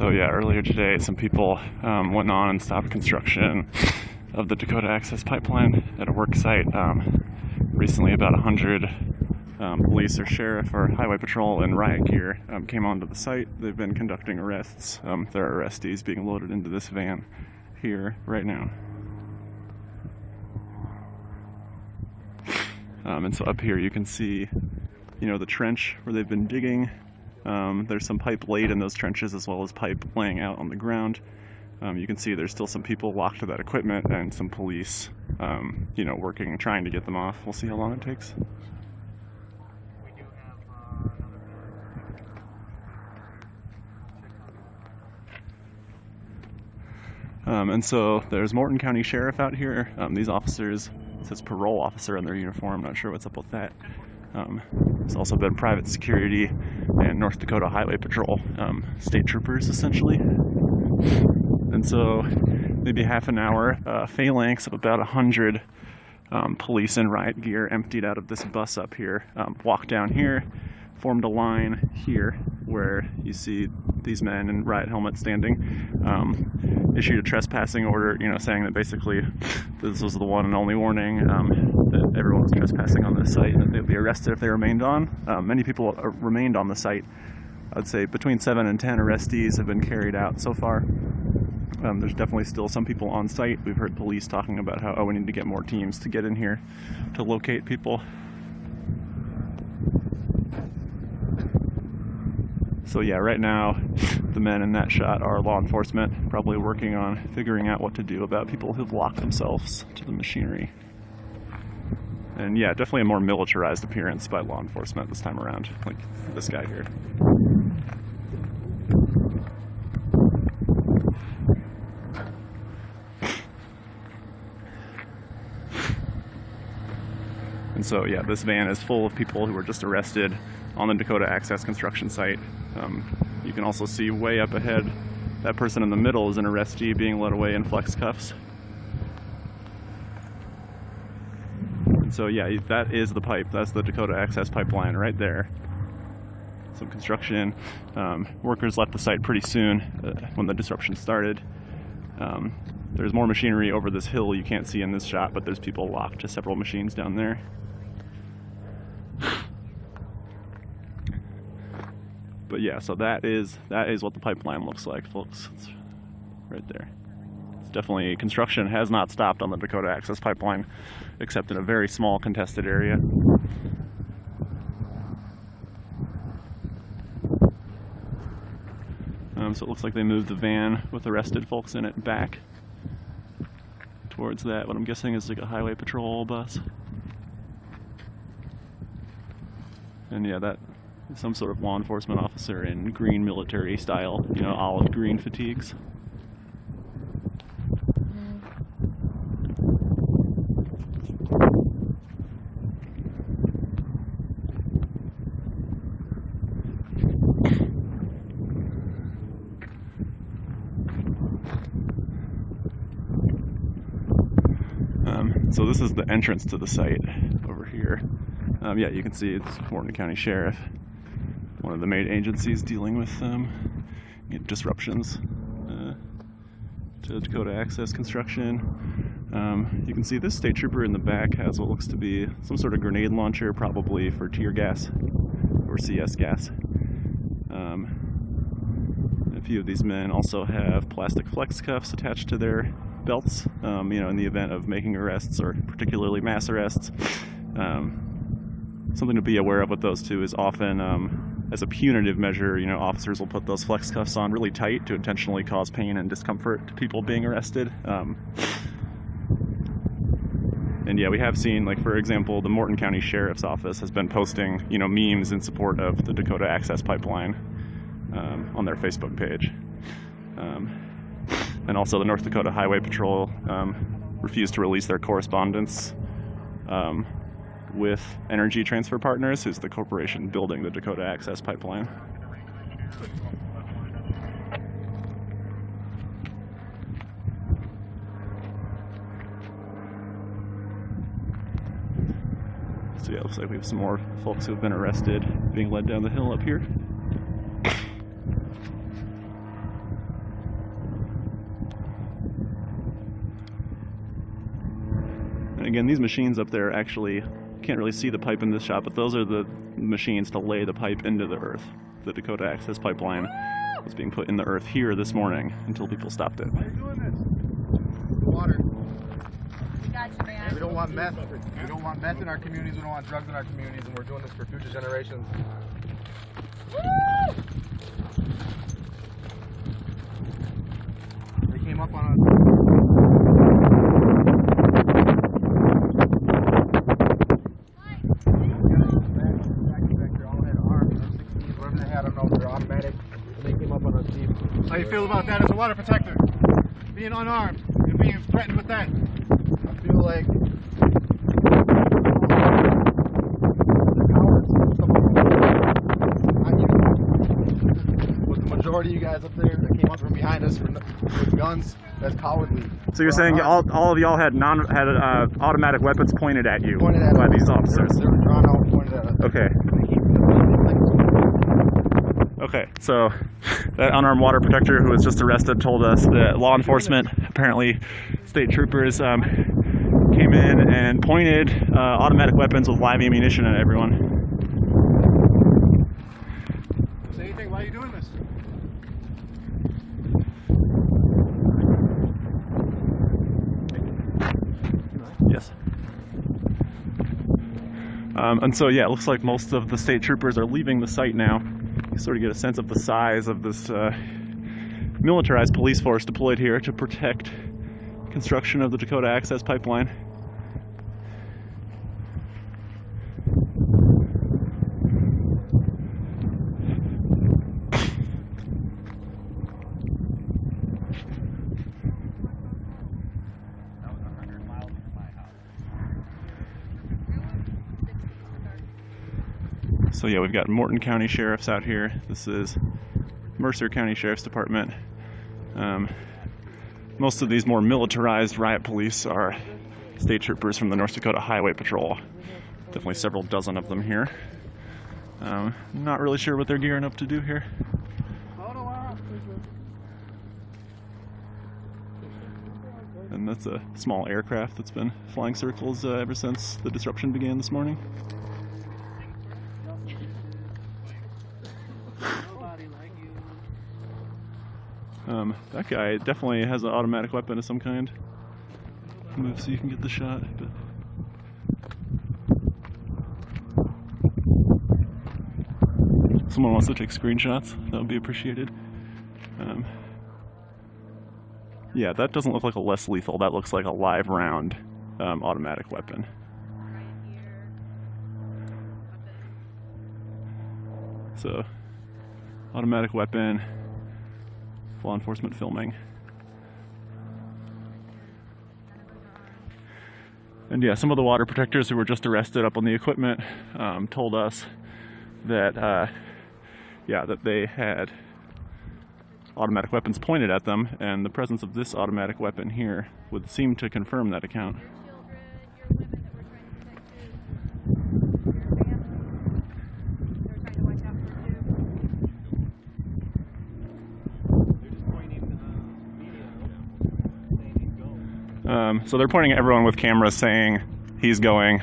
So yeah, earlier today some people went on and stopped construction of the Dakota Access Pipeline at a work site. Recently about 100 police or sheriff or highway patrol in riot gear came onto the site. They've been conducting arrests. There are arrestees being loaded into this van here right now. And so up here you can see, the trench where they've been digging. There's some pipe laid in those trenches as well as pipe laying out on the ground. You can see there's still some people locked to that equipment and some police, working, trying to get them off. We'll see how long it takes. And so there's Morton County Sheriff out here. These officers, it says parole officer on their uniform. Not sure what's up with that. There's also been private security and North Dakota Highway Patrol, state troopers essentially. And so maybe half an hour, phalanx of about 100 police in riot gear emptied out of this bus up here, walked down here, formed a line here where you see these men in riot helmets standing, issued a trespassing order, saying that basically this was the one and only warning, that everyone was trespassing on this site and that they would be arrested if they remained on. Many people remained on the site. I'd say between 7 and 10 arrestees have been carried out so far. There's definitely still some people on site. We've heard police talking about how, we need to get more teams to get in here to locate people. So yeah, right now, the men in that shot are law enforcement, probably working on figuring out what to do about people who've locked themselves to the machinery. And yeah, definitely a more militarized appearance by law enforcement this time around, like this guy here. And so yeah, this van is full of people who were just arrested on the Dakota Access construction site. You can also see way up ahead, that person in the middle is an arrestee being led away in flex cuffs. And so yeah, that is the pipe. That's the Dakota Access Pipeline right there. Some construction. Workers left the site pretty soon when the disruption started. There's more machinery over this hill you can't see in this shot, but there's people locked to several machines down there. But yeah, so that is what the pipeline looks like, folks. It's right there. It's definitely, construction has not stopped on the Dakota Access Pipeline, except in a very small contested area. So it looks like they moved the van with arrested folks in it back towards that, what I'm guessing is like a highway patrol bus. And yeah, that is some sort of law enforcement officer in green military style, olive green fatigues. So this is the entrance to the site over here. Yeah, you can see it's Morton County Sheriff, one of the main agencies dealing with disruptions to Dakota Access construction. You can see this state trooper in the back has what looks to be some sort of grenade launcher, probably for tear gas or CS gas. A few of these men also have plastic flex cuffs attached to their belts, in the event of making arrests or particularly mass arrests. Something to be aware of with those two is often, as a punitive measure, officers will put those flex cuffs on really tight to intentionally cause pain and discomfort to people being arrested. And yeah, we have seen, like, for example, the Morton County Sheriff's Office has been posting, memes in support of the Dakota Access Pipeline on their Facebook page. And also the North Dakota Highway Patrol refused to release their correspondence with Energy Transfer Partners, who's the corporation building the Dakota Access Pipeline. So yeah, it looks like we have some more folks who have been arrested being led down the hill up here. again, these machines up there actually can't really see the pipe in this shot, but those are the machines to lay the pipe into the earth. The Dakota Access Pipeline was being put in the earth here this morning until people stopped it. Why are you doing this? Water. We got you, man. We don't want meth. We don't want meth in our communities. We don't want drugs in our communities, and we're doing this for future generations. Woo! They came up on us. How you feel about that as a water protector? Being unarmed and being threatened with that. I feel like the cowards. With the majority of you guys up there that came up from behind us with guns, that's cowardly. So you're saying all of y'all had automatic weapons pointed at you Pointed at by us. these officers? They were drawn out and pointed at us. Okay. They came from the building like Okay, so that unarmed water protector who was just arrested told us that law enforcement, apparently state troopers, came in and pointed automatic weapons with live ammunition at everyone. Say anything, why are you doing this? Yes. And so, yeah, it looks like most of the state troopers are leaving the site now. You sort of get a sense of the size of this militarized police force deployed here to protect construction of the Dakota Access Pipeline. So yeah, we've got Morton County Sheriffs out here. This is Mercer County Sheriff's Department. Most of these more militarized riot police are state troopers from the North Dakota Highway Patrol. Definitely several dozen of them here. Not really sure what they're gearing up to do here. And that's a small aircraft that's been flying circles ever since the disruption began this morning. That guy definitely has an automatic weapon of some kind. Move so you can get the shot. But if someone wants to take screenshots, that would be appreciated. Yeah, that doesn't look like a less lethal. That looks like a live round automatic weapon. So, automatic weapon. Law enforcement filming. And yeah, some of the water protectors who were just arrested up on the equipment told us that that they had automatic weapons pointed at them, and the presence of this automatic weapon here would seem to confirm that account. So they're pointing at everyone with cameras saying, he's going,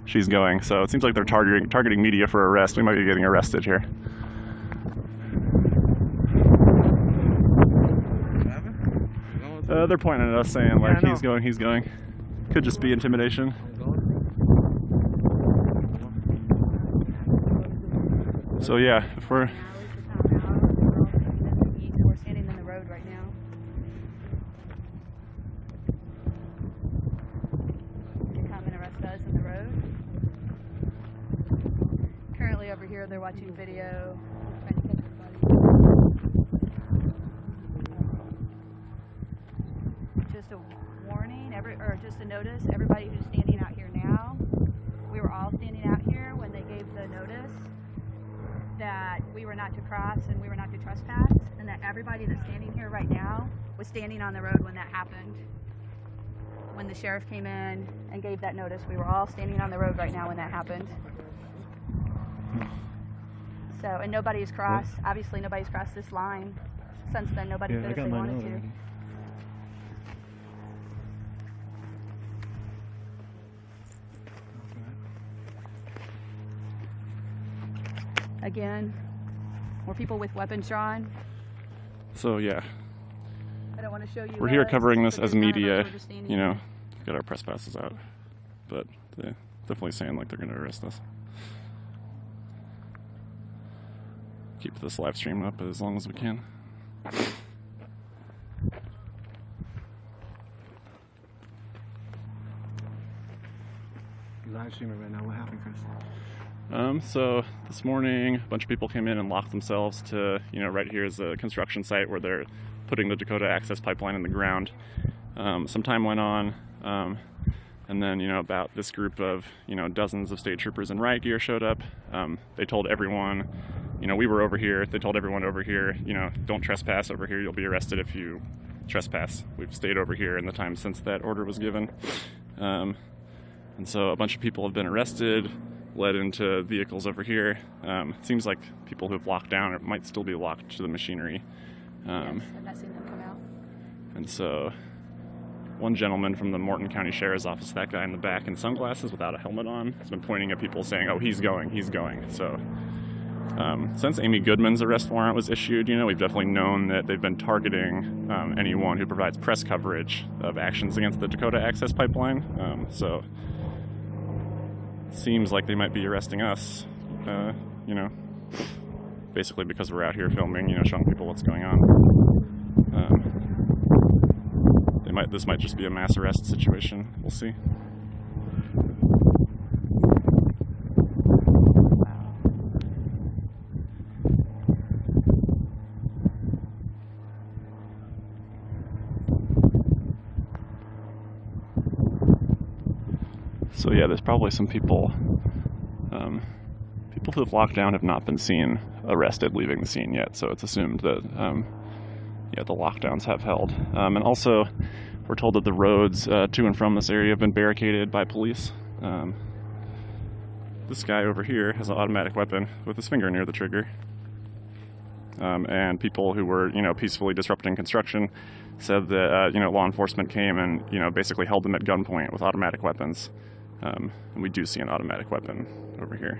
she's going. So it seems like they're targeting media for arrest. We might be getting arrested here. They're pointing at us saying, like, he's going, he's going. Could just be intimidation. So yeah, if we're... We're standing in the road right now. To come and arrest us in the road. Currently over here they're watching video, trying to catch everybody. Just a warning, or just a notice, everybody who's standing out here now, we were all standing out here when they gave the notice that we were not to cross and we were not to trespass, and that everybody that's standing here right now was standing on the road when that happened. When the sheriff came in and gave that notice, we were all standing on the road right now when that happened. So, and nobody's crossed, obviously nobody's crossed this line since then. Nobody could if they wanted to. again, more people with weapons drawn. So yeah, I don't want to show you. we're here us, covering this but as there's none of us, media. we're just standing You know, here. got our press passes out, but they're definitely saying like they're going to arrest us. Keep this live stream up as long as we can. Live streaming right now. What happened, Chris? So this morning, a bunch of people came in and locked themselves to, right here is a construction site where they're putting the Dakota Access Pipeline in the ground. Some time went on, and then, about this group of, dozens of state troopers in riot gear showed up. They told everyone, we were over here. They told everyone over here, don't trespass over here. You'll be arrested if you trespass. We've stayed over here in the time since that order was given. And so a bunch of people have been arrested, led into vehicles over here. It seems like people who've locked down or might still be locked to the machinery. Yes, I've not seen them come out. And so one gentleman from the Morton County Sheriff's Office, that guy in the back in sunglasses without a helmet on, has been pointing at people saying, oh, he's going. So since Amy Goodman's arrest warrant was issued, we've definitely known that they've been targeting anyone who provides press coverage of actions against the Dakota Access Pipeline. So seems like they might be arresting us, basically because we're out here filming, showing people what's going on. This might just be a mass arrest situation. We'll see. So yeah, there's probably some people who have locked down have not been seen arrested leaving the scene yet, so it's assumed that the lockdowns have held. And also, we're told that the roads to and from this area have been barricaded by police. This guy over here has an automatic weapon with his finger near the trigger. And people who were, peacefully disrupting construction said that, law enforcement came and, basically held them at gunpoint with automatic weapons. And we do see an automatic weapon over here.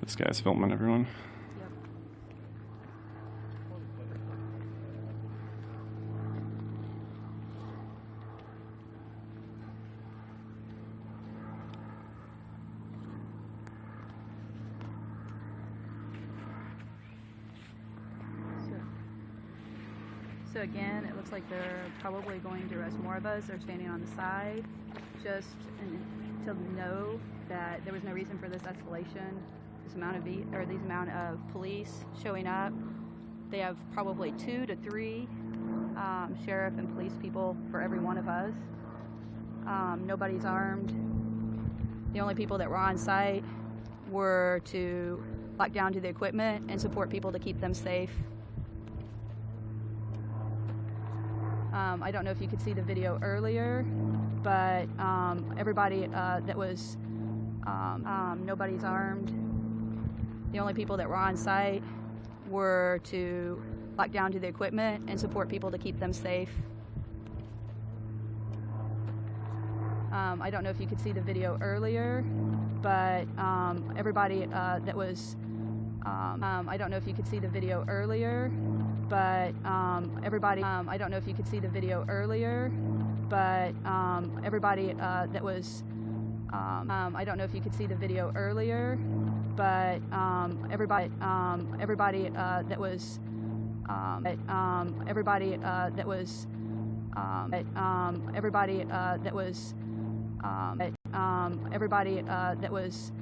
This guy's filming everyone. So again, it looks like they're probably going to arrest more of us. They're standing on the side, just to know that there was no reason for this escalation. This amount of police showing up. They have probably 2 to 3 sheriff and police people for every one of us. Nobody's armed. The only people that were on site were to lock down to the equipment and support people to keep them safe. I don't know if you could see the video earlier, but everybody that was, nobody's armed. The only people that were on site were to lock down to the equipment and support people to keep them safe. I don't know if you could see the video earlier, but everybody that was, I don't know if you could see the video earlier, but everybody, I don't know if you could see the video earlier, but everybody that was, I don't know if you could see the video earlier, but everybody that was, everybody that was, everybody that was, everybody that was,